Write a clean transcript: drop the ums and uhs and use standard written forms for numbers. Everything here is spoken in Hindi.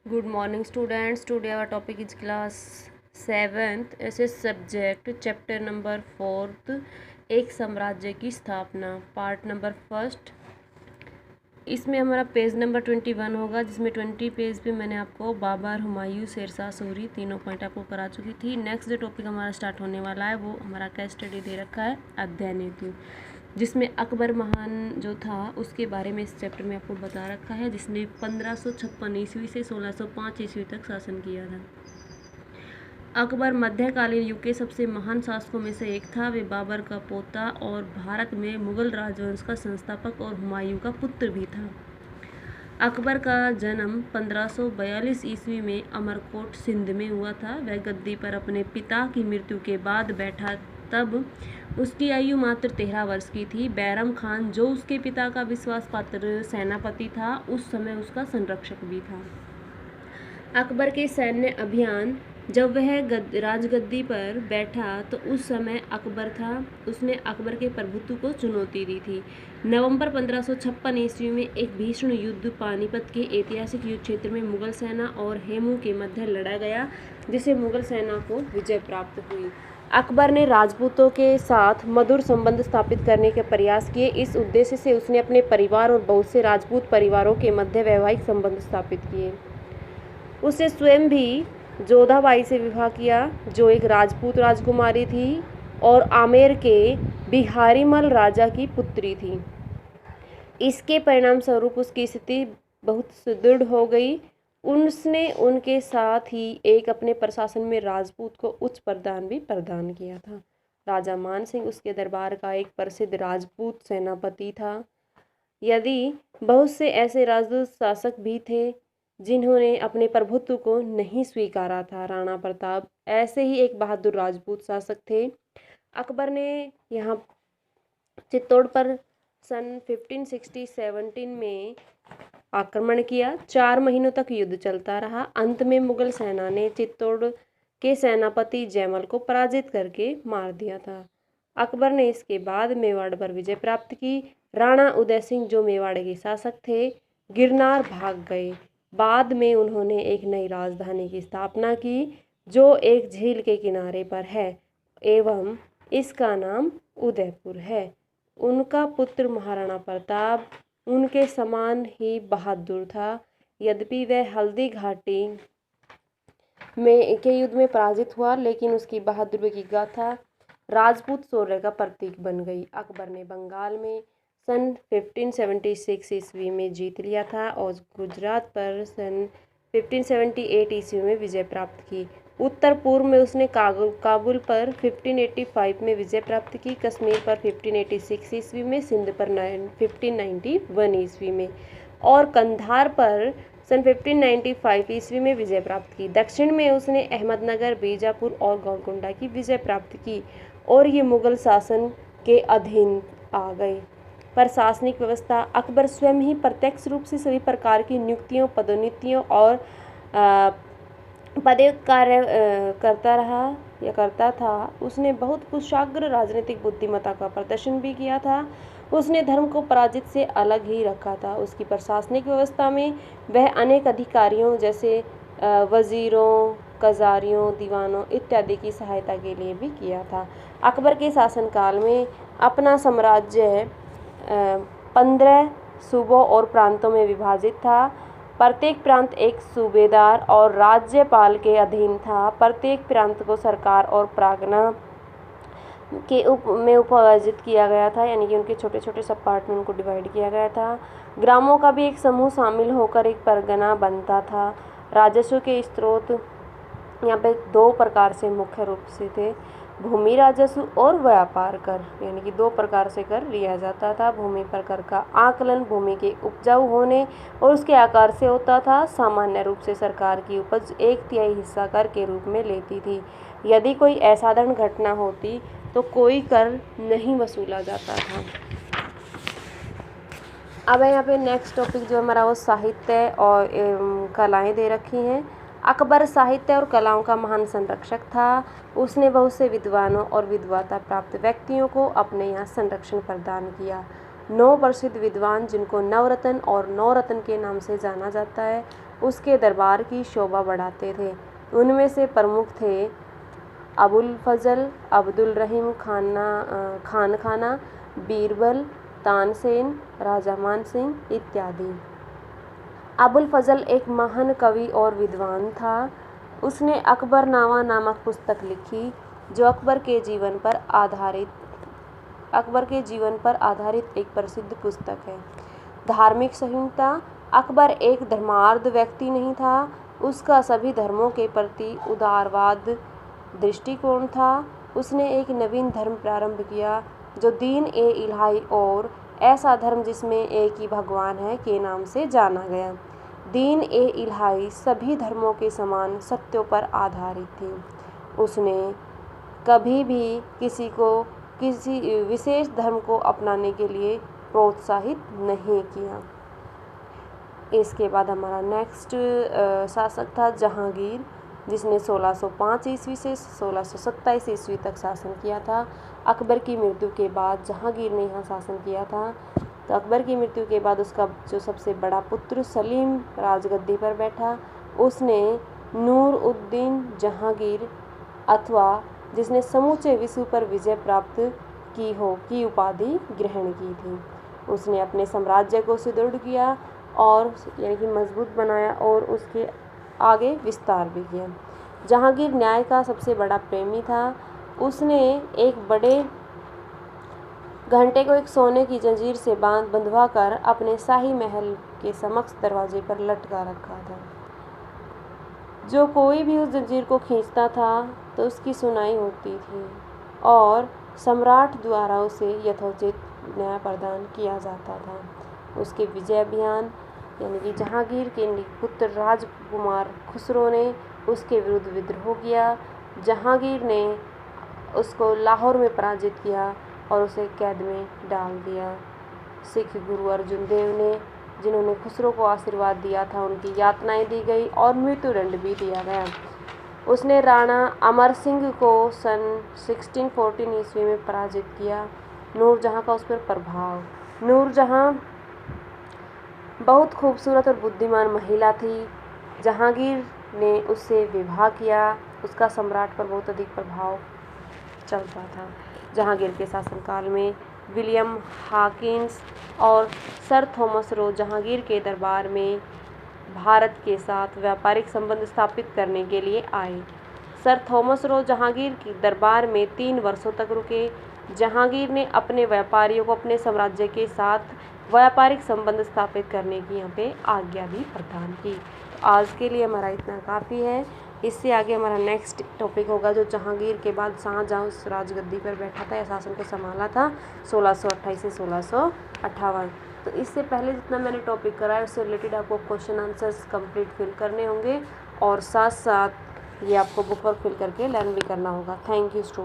Good morning, students. Today our topic is class 7th SS subject chapter number 4th एक साम्राज्य की स्थापना पार्ट नंबर फर्स्ट। इसमें हमारा पेज नंबर 21 होगा, जिसमें 20 पेज पे मैंने आपको बाबर, हुमायूं, शेरशाह सूरी तीनों पॉइंट आपको करा चुकी थी। नेक्स्ट जो टॉपिक हमारा स्टार्ट होने वाला है वो हमारा केस स्टडी दे रखा है अध्ययन हेतु, जिसमें अकबर महान जो था उसके बारे में इस चैप्टर में आपको बता रखा है, जिसने 1556 ईस्वी से 1605 ईस्वी तक शासन किया था। अकबर मध्यकालीन युग के सबसे महान शासकों में से एक था। वे बाबर का पोता और भारत में मुगल राजवंश का संस्थापक और हुमायूं का पुत्र भी था। अकबर का जन्म 1542 ईस्वी में अमरकोट सिंध में हुआ था। वह गद्दी पर अपने पिता की मृत्यु के बाद बैठा, तब उसकी आयु मात्र 13 वर्ष की थी। बैरम खान, जो उसके पिता का विश्वास पात्र सेनापति था, उस समय उसका संरक्षक भी था। अकबर के सैन्य अभियान, जब वह राजगद्दी पर बैठा तो उस समय अकबर था, उसने अकबर के प्रभुत्व को चुनौती दी थी। नवंबर 1556 ईस्वी में एक भीषण युद्ध पानीपत के ऐतिहासिक युद्ध क्षेत्र में मुगल सेना और हेमू के मध्य लड़ा गया, जिससे मुगल सेना को विजय प्राप्त हुई। अकबर ने राजपूतों के साथ मधुर संबंध स्थापित करने के प्रयास किए। इस उद्देश्य से उसने अपने परिवार और बहुत से राजपूत परिवारों के मध्य वैवाहिक संबंध स्थापित किए। उसने स्वयं भी जोधाबाई से विवाह किया, जो एक राजपूत राजकुमारी थी और आमेर के बिहारीमल राजा की पुत्री थी। इसके परिणाम स्वरूप उसकी स्थिति बहुत सुदृढ़ हो गई। उसने उनके साथ ही एक अपने प्रशासन में राजपूत को उच्च प्रदान भी प्रदान किया था। राजा मान सिंह उसके दरबार का एक प्रसिद्ध राजपूत सेनापति था। यदि बहुत से ऐसे राजपूत शासक भी थे जिन्होंने अपने प्रभुत्व को नहीं स्वीकारा था। राणा प्रताप ऐसे ही एक बहादुर राजपूत शासक थे। अकबर ने यहाँ चित्तौड़ पर सन 1517 में आक्रमण किया। 4 महीनों तक युद्ध चलता रहा। अंत में मुगल सेना ने चित्तौड़ के सेनापति जयमल को पराजित करके मार दिया था। अकबर ने इसके बाद मेवाड़ पर विजय प्राप्त की। राणा उदय सिंह, जो मेवाड़ के शासक थे, गिरनार भाग गए। बाद में उन्होंने एक नई राजधानी की स्थापना की, जो एक झील के किनारे पर है एवं इसका नाम उदयपुर है। उनका पुत्र महाराणा प्रताप उनके समान ही बहादुर था। यद्यपि वह हल्दी घाटी के युद्ध में पराजित हुआ, लेकिन उसकी बहादुरी की गाथा राजपूत शौर्य का प्रतीक बन गई। अकबर ने बंगाल में सन 1576 ईस्वी में जीत लिया था और गुजरात पर सन 1578 ईस्वी में विजय प्राप्त की। उत्तर पूर्व में उसने काबुल पर 1585 में विजय प्राप्त की, कश्मीर पर 1586 ईस्वी में, सिंध पर 1591 ईस्वी में और कंधार पर सन 1595 ईस्वी में विजय प्राप्त की। दक्षिण में उसने अहमदनगर, बीजापुर और गोलकोंडा की विजय प्राप्त की और ये मुगल शासन के अधीन आ गए। प्रशासनिक व्यवस्था, अकबर स्वयं ही प्रत्यक्ष रूप से सभी प्रकार की नियुक्तियों, पदोन्नतियों और पदे कार्य करता था। उसने बहुत कुशाग्र राजनीतिक बुद्धिमत्ता का प्रदर्शन भी किया था। उसने धर्म को पराजित से अलग ही रखा था। उसकी प्रशासनिक व्यवस्था में वह अनेक अधिकारियों जैसे वजीरों, कजारियों, दीवानों इत्यादि की सहायता के लिए भी किया था। अकबर के शासनकाल में अपना साम्राज्य 15 सूबों और प्रांतों में विभाजित था। प्रत्येक प्रांत एक सूबेदार और राज्यपाल के अधीन था। प्रत्येक प्रांत को सरकार और परगना के में उपविभाजित किया गया था, यानी कि उनके छोटे छोटे सब पार्ट में उनको डिवाइड किया गया था। ग्रामों का भी एक समूह शामिल होकर एक परगना बनता था। राजस्व के स्रोत यहाँ पे 2 प्रकार से मुख्य रूप से थे, भूमि राजस्व और व्यापार कर, यानी कि 2 प्रकार से कर लिया जाता था। भूमि पर कर का आकलन भूमि के उपजाऊ होने और उसके आकार से होता था। सामान्य रूप से सरकार की उपज 1/3 हिस्सा कर के रूप में लेती थी। यदि कोई असाधारण घटना होती तो कोई कर नहीं वसूला जाता था। अब यहाँ पे नेक्स्ट टॉपिक जो हमारा वो साहित्य और कलाएँ दे रखी हैं। अकबर साहित्य और कलाओं का महान संरक्षक था। उसने बहुत से विद्वानों और विद्वता प्राप्त व्यक्तियों को अपने यहाँ संरक्षण प्रदान किया। 9 प्रसिद्ध विद्वान जिनको नवरत्न और नौरत्न के नाम से जाना जाता है उसके दरबार की शोभा बढ़ाते थे। उनमें से प्रमुख थे अबुल फजल, अब्दुल रहीम खाना, बीरबल, तानसेन, राजा मानसिंह इत्यादि। अबुल फजल एक महान कवि और विद्वान था। उसने अकबरनामा नामक पुस्तक लिखी जो अकबर के जीवन पर आधारित एक प्रसिद्ध पुस्तक है। धार्मिक संहिता। अकबर एक धर्मार्ध व्यक्ति नहीं था। उसका सभी धर्मों के प्रति उदारवाद दृष्टिकोण था। उसने एक नवीन धर्म प्रारंभ किया जो दीन ए इलाही और ऐसा धर्म जिसमें एक ही भगवान है के नाम से जाना गया। दीन ए इलाही सभी धर्मों के समान सत्यों पर आधारित थी। उसने कभी भी किसी विशेष धर्म को अपनाने के लिए प्रोत्साहित नहीं किया। इसके बाद हमारा नेक्स्ट शासक था जहांगीर, जिसने 1605 ईस्वी से 1627 ईस्वी तक शासन किया था। अकबर की मृत्यु के बाद जहांगीर ने यहाँ शासन किया था। तो अकबर की मृत्यु के बाद उसका जो सबसे बड़ा पुत्र सलीम राजगद्दी पर बैठा। उसने नूर उद्दीन जहांगीर अथवा जिसने समूचे विश्व पर विजय प्राप्त की उपाधि ग्रहण की थी। उसने अपने साम्राज्य को सुदृढ़ किया और यानी कि मजबूत बनाया और उसके आगे विस्तार भी किया। जहांगीर न्याय का सबसे बड़ा प्रेमी था। उसने एक बड़े घंटे को एक सोने की जंजीर से बंधवा कर अपने शाही महल के समक्ष दरवाजे पर लटका रखा था। जो कोई भी उस जंजीर को खींचता था तो उसकी सुनाई होती थी और सम्राट द्वारा उसे यथोचित न्याय प्रदान किया जाता था। उसके विजय अभियान यानी कि जहांगीर के पुत्र राजकुमार खुसरो ने उसके विरुद्ध विद्रोह किया। जहांगीर ने उसको लाहौर में पराजित किया और उसे कैद में डाल दिया। सिख गुरु अर्जुन देव ने जिन्होंने खुसरो को आशीर्वाद दिया था उनकी यातनाएं दी गई और मृत्युदंड भी दिया गया। उसने राणा अमर सिंह को सन 1614 ईस्वी में पराजित किया। नूरजहां का उस पर प्रभाव। नूरजहां बहुत खूबसूरत और बुद्धिमान महिला थी। जहांगीर ने उससे विवाह किया। उसका सम्राट पर बहुत अधिक प्रभाव चलता था। जहांगीर के शासनकाल में विलियम हॉकिंस और सर थॉमस रो जहांगीर के दरबार में भारत के साथ व्यापारिक संबंध स्थापित करने के लिए आए। सर थॉमस रो जहांगीर के दरबार में 3 वर्षों तक रुके। जहांगीर ने अपने व्यापारियों को अपने साम्राज्य के साथ व्यापारिक संबंध स्थापित करने की यहाँ पे आज्ञा भी प्रदान की। तो आज के लिए हमारा इतना काफ़ी है। इससे आगे हमारा नेक्स्ट टॉपिक होगा जो जहांगीर के बाद शाहजहां उस राजगद्दी पर बैठा था या शासन को संभाला था 1628 से 1658। तो इससे पहले जितना मैंने टॉपिक कराया उससे रिलेटेड आपको क्वेश्चन आंसर्स कंप्लीट फिल करने होंगे और साथ साथ ये आपको बुक वर्क फिल करके लर्न भी करना होगा। Thank you student.